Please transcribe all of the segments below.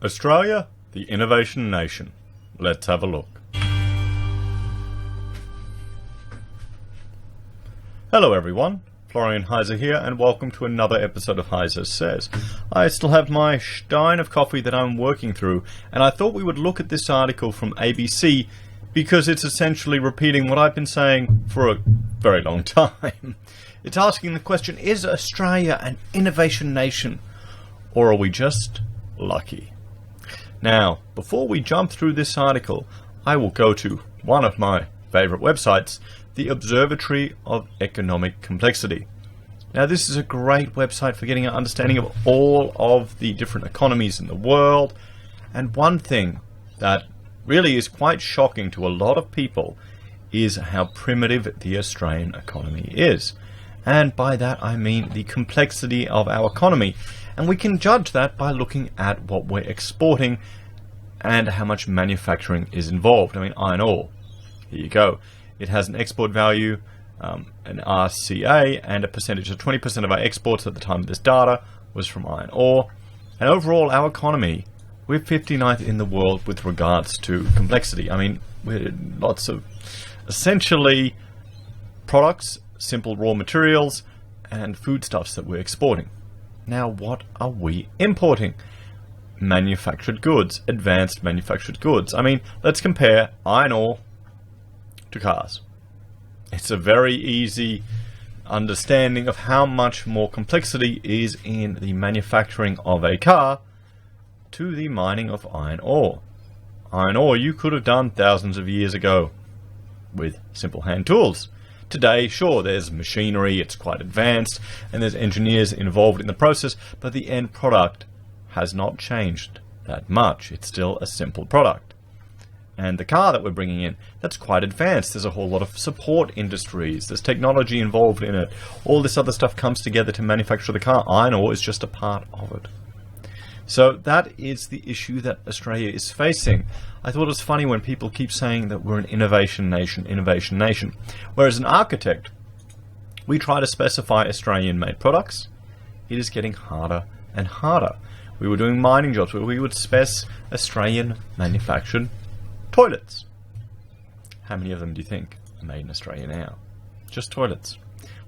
Australia, the innovation nation. Let's have a look. Hello everyone, Florian Heise here, and welcome to another episode of Heise Says. I still have my stein of coffee that I'm working through, and I thought we would look at this article from ABC because it's essentially repeating what I've been saying for a very long time. It's asking the question, is Australia an innovation nation, or are we just lucky? Now, before we jump through this article, I will go to one of my favorite websites, the Observatory of Economic Complexity. Now, this is a great website for getting an understanding of all of the different economies in the world. And one thing that really is quite shocking to a lot of people is how primitive the Australian economy is. And by that I mean the complexity of our economy. And we can judge that by looking at what we're exporting and how much manufacturing is involved. I mean, iron ore, here you go. It has an export value, an RCA, and a percentage of 20% of our exports at the time of this data was from iron ore. And overall, our economy, we're 59th in the world with regards to complexity. I mean, we're lots of essentially products, simple raw materials, and foodstuffs that we're exporting. Now, what are we importing? Manufactured goods, advanced manufactured goods. I mean, let's compare iron ore to cars. It's a very easy understanding of how much more complexity is in the manufacturing of a car to the mining of iron ore. Iron ore you could have done thousands of years ago with simple hand tools. Today, sure, there's machinery, it's quite advanced, and there's engineers involved in the process, but the end product has not changed that much. It's still a simple product. And the car that we're bringing in, that's quite advanced. There's a whole lot of support industries. There's technology involved in it. All this other stuff comes together to manufacture the car. Iron ore is just a part of it. So that is the issue that Australia is facing. I thought it was funny when people keep saying that we're an innovation nation. Whereas an architect, we try to specify Australian-made products. It is getting harder and harder. We were doing mining jobs where we would spec Australian-manufactured toilets. How many of them do you think are made in Australia now? Just toilets.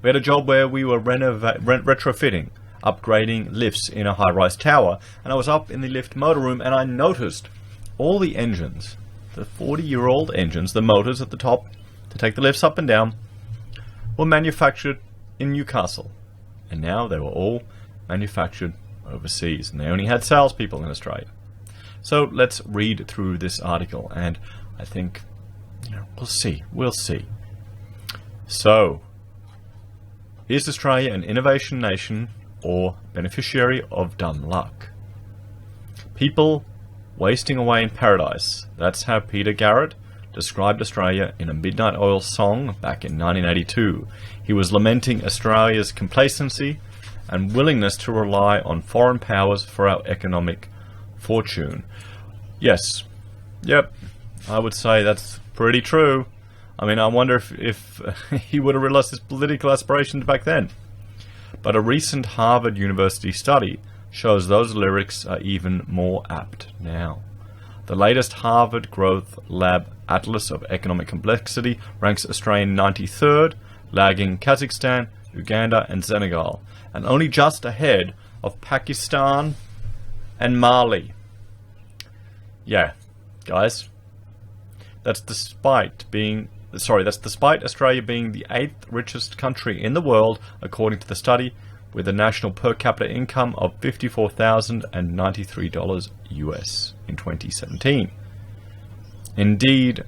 We had a job where we were retrofitting, upgrading lifts in a high-rise tower, and I was up in the lift motor room and I noticed all the engines, the 40-year-old engines, the motors at the top to take the lifts up and down, were manufactured in Newcastle, and now they were all manufactured overseas, and they only had salespeople in Australia. So let's read through this article, and I think, we'll see. So, is Australia an innovation nation or beneficiary of dumb luck? People wasting away in paradise. That's how Peter Garrett described Australia in a Midnight Oil song back in 1982. He was lamenting Australia's complacency and willingness to rely on foreign powers for our economic fortune. Yes. Yep. I would say that's pretty true. I mean, I wonder if he would have realized his political aspirations back then. But a recent Harvard University study shows those lyrics are even more apt now. The latest Harvard Growth Lab Atlas of Economic Complexity ranks Australia 93rd, lagging Kazakhstan, Uganda and Senegal, and only just ahead of Pakistan and Mali. Yeah, guys, that's despite Australia being the 8th richest country in the world, according to the study, with a national per capita income of $54,093 US in 2017. Indeed,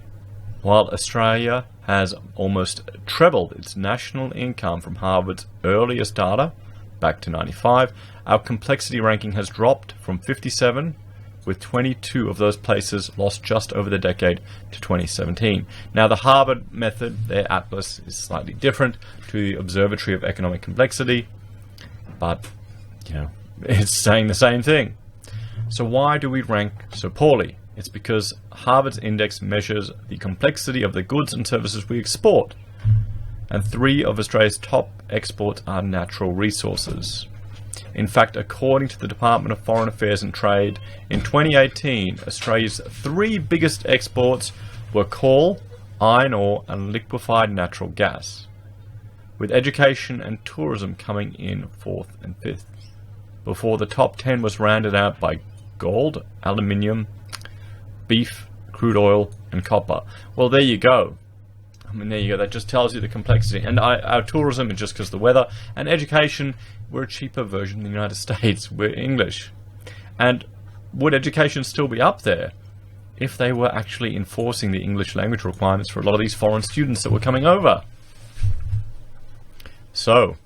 while Australia has almost trebled its national income from Harvard's earliest data, back to 95, our complexity ranking has dropped from 57, with 22 of those places lost just over the decade to 2017. Now, the Harvard method, their atlas, is slightly different to the Observatory of Economic Complexity, but, it's saying the same thing. So why do we rank so poorly? It's because Harvard's index measures the complexity of the goods and services we export, and 3 of Australia's top exports are natural resources. In fact, according to the Department of Foreign Affairs and Trade, in 2018, Australia's 3 biggest exports were coal, iron ore and liquefied natural gas, with education and tourism coming in 4th and 5th, before the top 10 was rounded out by gold, aluminium, beef, crude oil and copper. Well, there you go. I mean, there you go. That just tells you the complexity. And our tourism is just because of the weather. And education, we're a cheaper version of the United States. We're English. And would education still be up there if they were actually enforcing the English language requirements for a lot of these foreign students that were coming over? So,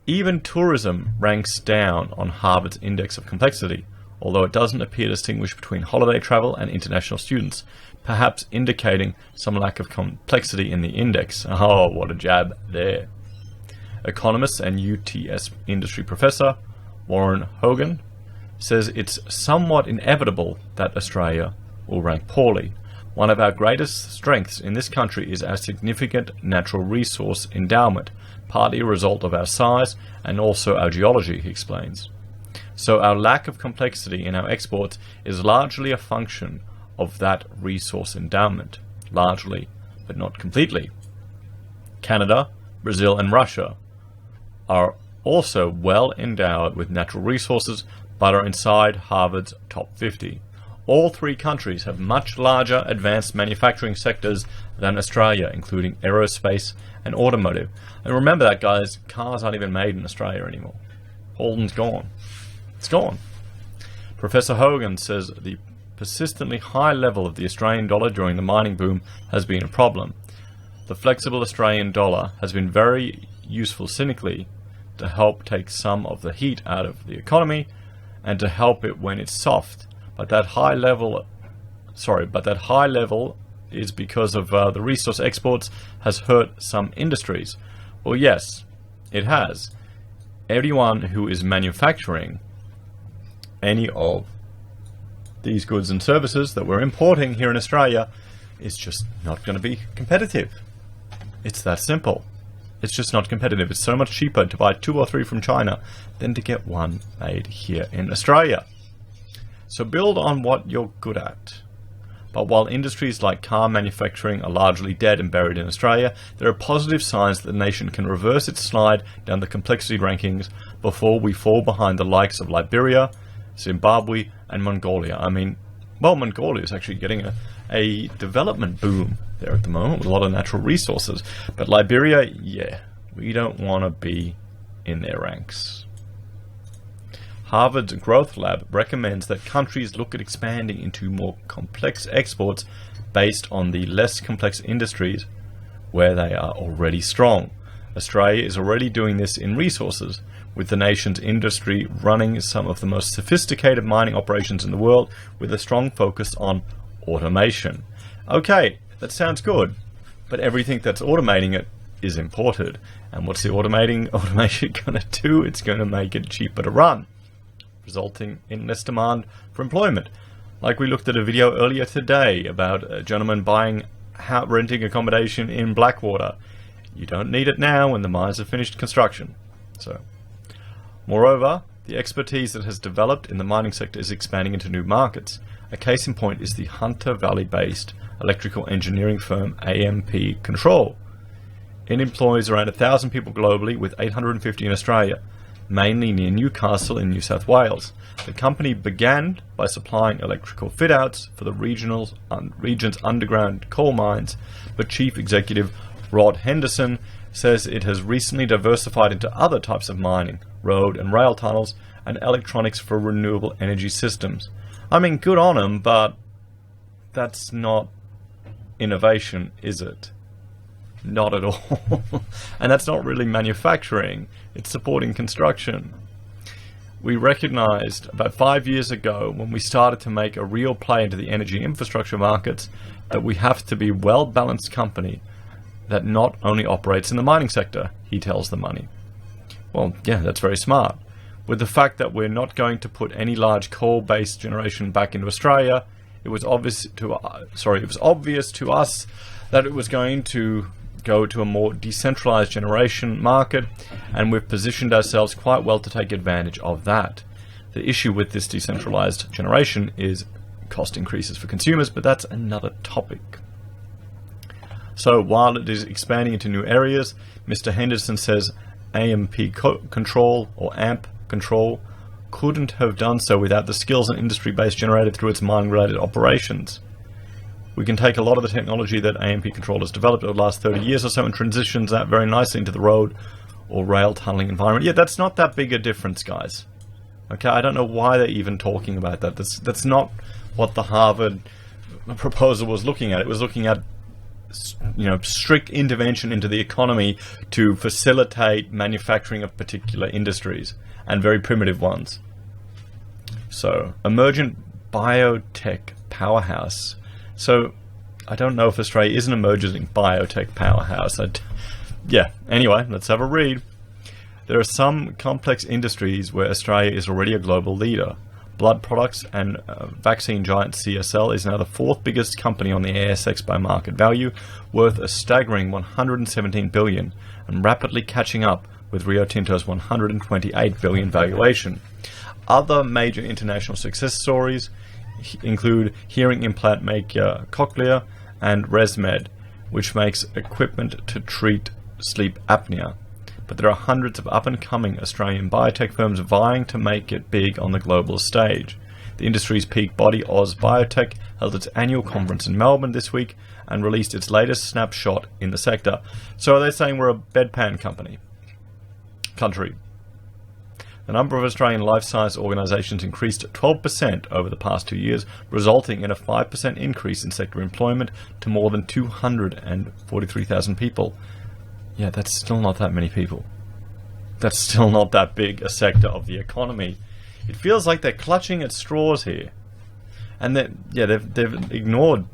even tourism ranks down on Harvard's index of complexity, although it doesn't appear to distinguish between holiday travel and international students, perhaps indicating some lack of complexity in the index. Oh, what a jab there. Economist and UTS industry professor Warren Hogan says it's somewhat inevitable that Australia will rank poorly. One of our greatest strengths in this country is our significant natural resource endowment, partly a result of our size and also our geology, he explains. So our lack of complexity in our exports is largely a function of that resource endowment, largely, but not completely. Canada, Brazil and Russia are also well endowed with natural resources, but are inside Harvard's top 50. All 3 countries have much larger advanced manufacturing sectors than Australia, including aerospace and automotive. And remember that, guys, cars aren't even made in Australia anymore. Holden's gone. It's gone. Professor Hogan says the persistently high level of the Australian dollar during the mining boom has been a problem. The flexible Australian dollar has been very useful cynically to help take some of the heat out of the economy and to help it when it's soft. But that high level is because of the resource exports has hurt some industries. Well, yes, it has. Anyone who is manufacturing any of these goods and services that we're importing here in Australia is just not going to be competitive. It's that simple. It's just not competitive. It's so much cheaper to buy 2 or 3 from China than to get one made here in Australia. So build on what you're good at. But while industries like car manufacturing are largely dead and buried in Australia, there are positive signs that the nation can reverse its slide down the complexity rankings before we fall behind the likes of Liberia, Zimbabwe and Mongolia. I mean, well, Mongolia is actually getting a development boom there at the moment with a lot of natural resources. But Liberia, yeah, we don't want to be in their ranks. Harvard's Growth Lab recommends that countries look at expanding into more complex exports based on the less complex industries where they are already strong. Australia is already doing this in resources, with the nation's industry running some of the most sophisticated mining operations in the world with a strong focus on automation. Okay, that sounds good, but everything that's automating it is imported. And what's the automation going to do? It's going to make it cheaper to run, resulting in less demand for employment. Like we looked at a video earlier today about a gentleman renting accommodation in Blackwater. You don't need it now when the mines have finished construction. So, moreover, the expertise that has developed in the mining sector is expanding into new markets. A case in point is the Hunter Valley-based electrical engineering firm AMP Control. It employs around 1,000 people globally, with 850 in Australia, mainly near Newcastle in New South Wales. The company began by supplying electrical fit-outs for the region's underground coal mines, but Chief Executive Rod Henderson says it has recently diversified into other types of mining, road and rail tunnels, and electronics for renewable energy systems. I mean, good on them, but that's not innovation, is it? Not at all. And that's not really manufacturing, it's supporting construction. We recognized about 5 years ago, when we started to make a real play into the energy infrastructure markets, that we have to be a well-balanced company that not only operates in the mining sector, he tells the money. Well, yeah, that's very smart. With the fact that we're not going to put any large coal-based generation back into Australia, it was obvious to us that it was going to go to a more decentralized generation market, and we've positioned ourselves quite well to take advantage of that. The issue with this decentralized generation is cost increases for consumers, but that's another topic. So while it is expanding into new areas, Mr. Henderson says AMP control or AMP control couldn't have done so without the skills and industry base generated through its mining-related operations. We can take a lot of the technology that AMP control has developed over the last 30 years or so and transitions that very nicely into the road or rail tunneling environment. Yeah, that's not that big a difference, guys. Okay, I don't know why they're even talking about that. That's not what the Harvard proposal was looking at. It was looking at, strict intervention into the economy to facilitate manufacturing of particular industries, and very primitive ones. So, emergent biotech powerhouse. So, I don't know if Australia is an emerging biotech powerhouse. Anyway, let's have a read. There are some complex industries where Australia is already a global leader. Blood products and vaccine giant CSL is now the fourth biggest company on the ASX by market value, worth a staggering $117 billion, and rapidly catching up with Rio Tinto's $128 billion valuation. Other major international success stories include hearing implant maker Cochlear and ResMed, which makes equipment to treat sleep apnea. But there are hundreds of up-and-coming Australian biotech firms vying to make it big on the global stage. The industry's peak body, Oz Biotech, held its annual conference in Melbourne this week and released its latest snapshot in the sector. So are they saying we're a bedpan country? The number of Australian life science organisations increased 12% over the past 2 years, resulting in a 5% increase in sector employment to more than 243,000 people. Yeah, that's still not that many people. That's still not that big a sector of the economy. It feels like they're clutching at straws here. And they've ignored...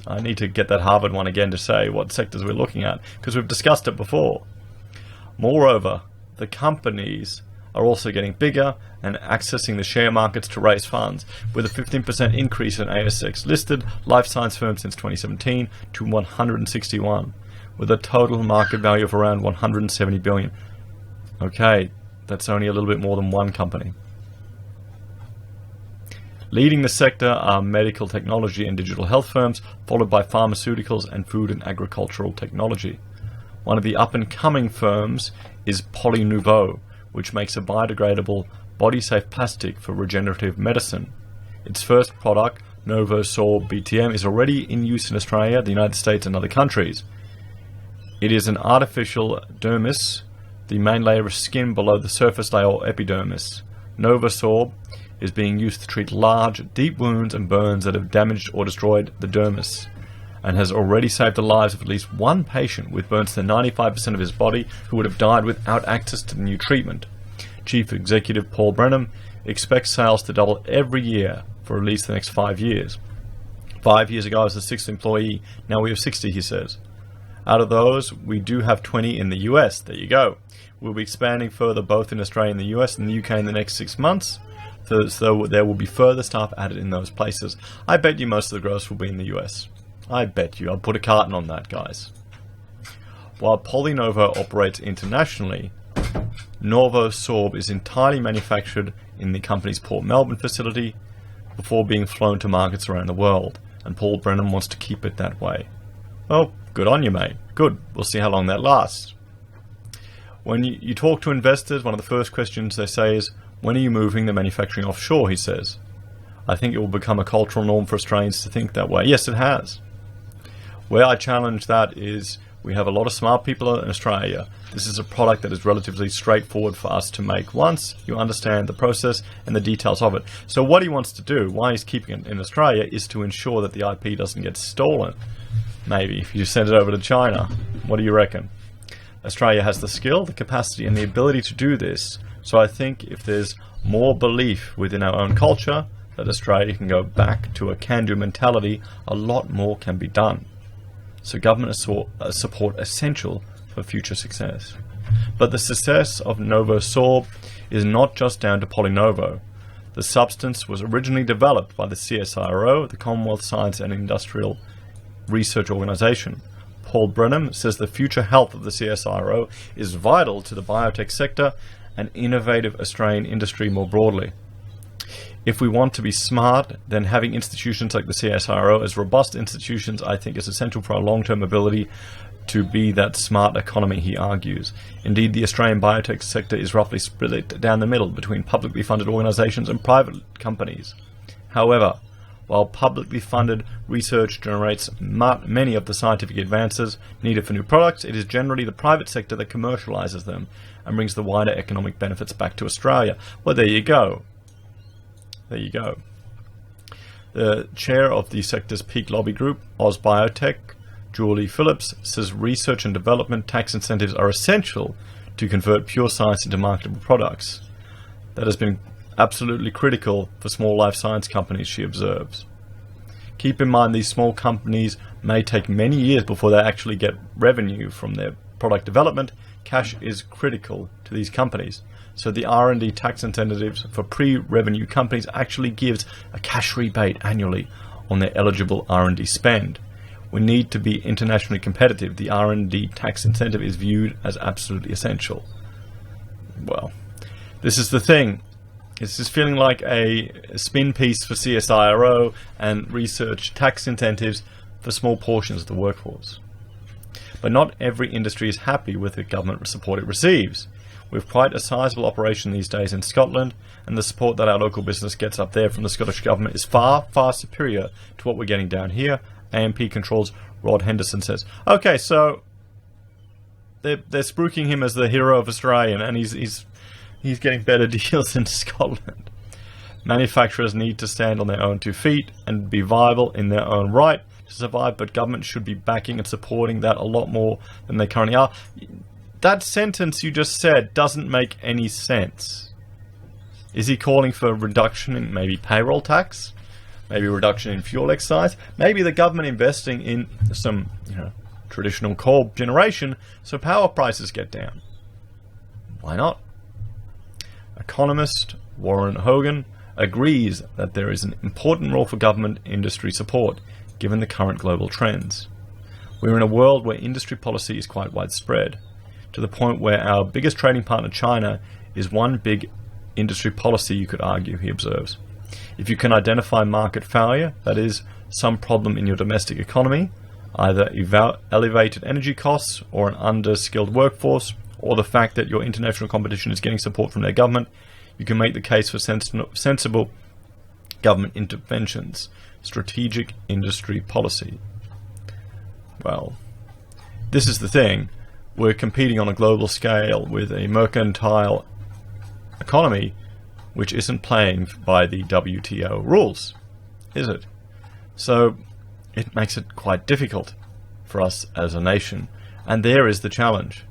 I need to get that Harvard one again to say what sectors we're looking at, because we've discussed it before. Moreover, the companies are also getting bigger and accessing the share markets to raise funds, with a 15% increase in ASX listed life science firms since 2017 to 161. With a total market value of around $170 billion. Okay, that's only a little bit more than one company. Leading the sector are medical technology and digital health firms, followed by pharmaceuticals and food and agricultural technology. One of the up-and-coming firms is PolyNouveau, which makes a biodegradable, body-safe plastic for regenerative medicine. Its first product, NovoSorb BTM, is already in use in Australia, the United States and other countries. It is an artificial dermis, the main layer of skin below the surface layer or epidermis. NovoSorb is being used to treat large, deep wounds and burns that have damaged or destroyed the dermis, and has already saved the lives of at least one patient with burns to 95% of his body who would have died without access to the new treatment. Chief Executive Paul Brennan expects sales to double every year for at least the next 5 years. 5 years ago I was the 6th employee, now we have 60, he says. Out of those, we do have 20 in the US. There you go. We'll be expanding further both in Australia and the US and the UK in the next 6 months. So there will be further staff added in those places. I bet you most of the growth will be in the US. I bet you. I'll put a carton on that, guys. While PolyNouveau operates internationally, NovoSorb is entirely manufactured in the company's Port Melbourne facility before being flown to markets around the world. And Paul Brennan wants to keep it that way. Well, good on you, mate. Good. We'll see how long that lasts. When you talk to investors, one of the first questions they say is, when are you moving the manufacturing offshore, he says. I think it will become a cultural norm for Australians to think that way. Yes, it has. Where I challenge that is, we have a lot of smart people in Australia. This is a product that is relatively straightforward for us to make once you understand the process and the details of it. So what he wants to do, why he's keeping it in Australia, is to ensure that the IP doesn't get stolen. Maybe, if you send it over to China. What do you reckon? Australia has the skill, the capacity, and the ability to do this. So I think if there's more belief within our own culture that Australia can go back to a can-do mentality, a lot more can be done. So government support essential for future success. But the success of NovoSorb is not just down to PolyNouveau. The substance was originally developed by the CSIRO, the Commonwealth Science and Industrial Research Organisation. Paul Brenham says the future health of the CSIRO is vital to the biotech sector and innovative Australian industry more broadly. If we want to be smart, then having institutions like the CSIRO as robust institutions, I think, is essential for our long-term ability to be that smart economy, he argues. Indeed, the Australian biotech sector is roughly split down the middle between publicly funded organisations and private companies. However, while publicly funded research generates many of the scientific advances needed for new products, it is generally the private sector that commercialises them and brings the wider economic benefits back to Australia. Well, there you go. There you go. The chair of the sector's peak lobby group, Oz Biotech, Julie Phillips, says research and development tax incentives are essential to convert pure science into marketable products. That has been absolutely critical for small life science companies, she observes. Keep in mind these small companies may take many years before they actually get revenue from their product development. Cash is critical to these companies. So the R&D tax incentives for pre-revenue companies actually gives a cash rebate annually on their eligible R&D spend. We need to be internationally competitive. The R&D tax incentive is viewed as absolutely essential. Well, this is the thing. It's just feeling like a spin piece for CSIRO and research tax incentives for small portions of the workforce. But not every industry is happy with the government support it receives. We have quite a sizable operation these days in Scotland, and the support that our local business gets up there from the Scottish Government is far, far superior to what we're getting down here. AMP Control's Rod Henderson says. Okay, so they're spruiking him as the hero of Australia, and he's getting better deals in Scotland. Manufacturers need to stand on their own 2 feet and be viable in their own right to survive, but government should be backing and supporting that a lot more than they currently are. That sentence you just said doesn't make any sense. Is he calling for a reduction in maybe payroll tax? Maybe a reduction in fuel excise? Maybe the government investing in some, traditional coal generation so power prices get down? Why not? Economist Warren Hogan agrees that there is an important role for government industry support given the current global trends. We're in a world where industry policy is quite widespread, to the point where our biggest trading partner, China, is one big industry policy, you could argue, he observes. If you can identify market failure, that is, some problem in your domestic economy, either elevated energy costs or an under-skilled workforce, or the fact that your international competition is getting support from their government, you can make the case for sensible government interventions, strategic industry policy. Well, this is the thing. We're competing on a global scale with a mercantile economy which isn't playing by the WTO rules, is it? So it makes it quite difficult for us as a nation, and there is the challenge.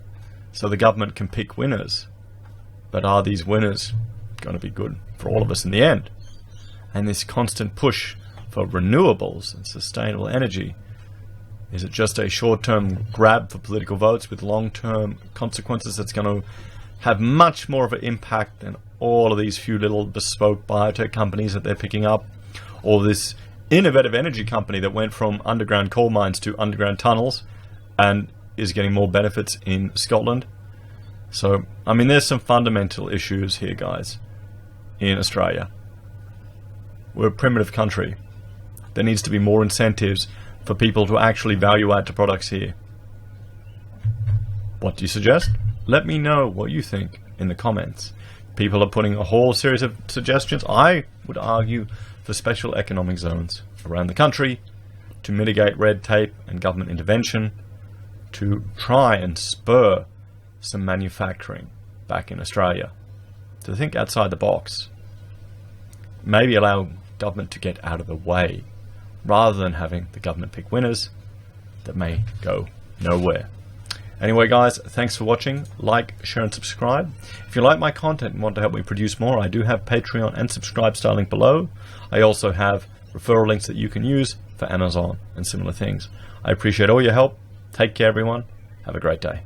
So the government can pick winners, but are these winners going to be good for all of us in the end? And this constant push for renewables and sustainable energy, is it just a short-term grab for political votes with long-term consequences that's going to have much more of an impact than all of these few little bespoke biotech companies that they're picking up, or this innovative energy company that went from underground coal mines to underground tunnels and is getting more benefits in Scotland? So, there's some fundamental issues here, guys, in Australia. We're a primitive country. There needs to be more incentives for people to actually value add to products here. What do you suggest? Let me know what you think in the comments. People are putting a whole series of suggestions. I would argue for special economic zones around the country to mitigate red tape and government intervention, to try and spur some manufacturing back in Australia, to think outside the box. Maybe allow government to get out of the way, rather than having the government pick winners that may go nowhere. Anyway, guys, thanks for watching. Like, share, and subscribe. If you like my content and want to help me produce more, I do have Patreon and Subscribe Star link below. I also have referral links that you can use for Amazon and similar things. I appreciate all your help. Take care, everyone. Have a great day.